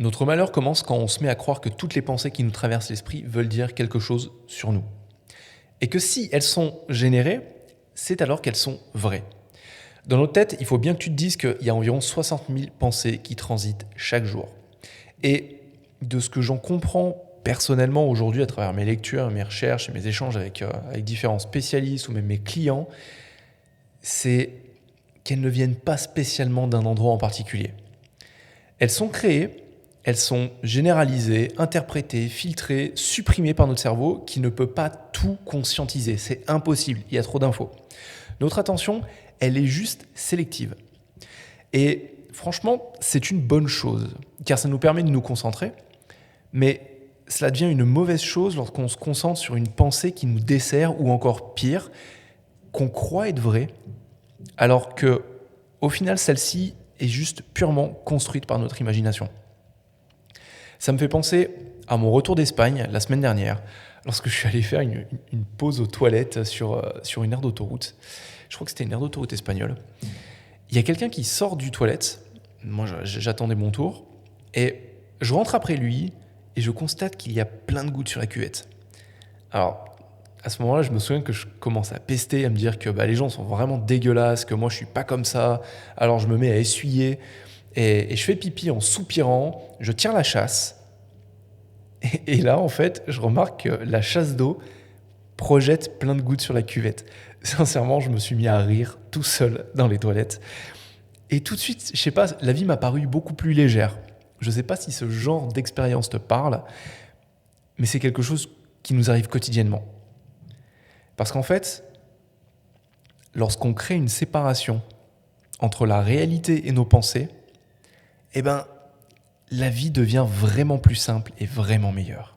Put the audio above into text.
Notre malheur commence quand on se met à croire que toutes les pensées qui nous traversent l'esprit veulent dire quelque chose sur nous. Et que si elles sont générées, c'est alors qu'elles sont vraies. Dans notre tête, il faut bien que tu te dises qu'il y a environ 60 000 pensées qui transitent chaque jour. Et de ce que j'en comprends personnellement aujourd'hui à travers mes lectures, mes recherches et mes échanges avec différents spécialistes ou même mes clients, c'est qu'elles ne viennent pas spécialement d'un endroit en particulier. Elles sont créées, elles sont généralisées, interprétées, filtrées, supprimées par notre cerveau qui ne peut pas tout conscientiser. C'est impossible, il y a trop d'infos. Notre attention, elle est juste sélective. Et franchement, c'est une bonne chose, car ça nous permet de nous concentrer, mais cela devient une mauvaise chose lorsqu'on se concentre sur une pensée qui nous dessert, ou encore pire, qu'on croit être vraie, alors que, au final, celle-ci est juste purement construite par notre imagination. Ça me fait penser à mon retour d'Espagne la semaine dernière, lorsque je suis allé faire une pause aux toilettes sur une aire d'autoroute. Je crois que c'était une aire d'autoroute espagnole. Il y a quelqu'un qui sort du toilette. Moi, j'attendais mon tour. Et je rentre après lui et je constate qu'il y a plein de gouttes sur la cuvette. Alors, à ce moment-là, je me souviens que je commence à pester, à me dire que les gens sont vraiment dégueulasses, que moi, je suis pas comme ça. Alors, je me mets à essuyer et je fais pipi en soupirant. Je tire la chasse. Et là, en fait, je remarque que la chasse d'eau projette plein de gouttes sur la cuvette. Sincèrement, je me suis mis à rire tout seul dans les toilettes. Et tout de suite, je sais pas, la vie m'a paru beaucoup plus légère. Je sais pas si ce genre d'expérience te parle, mais c'est quelque chose qui nous arrive quotidiennement. Parce qu'en fait, lorsqu'on crée une séparation entre la réalité et nos pensées, la vie devient vraiment plus simple et vraiment meilleure.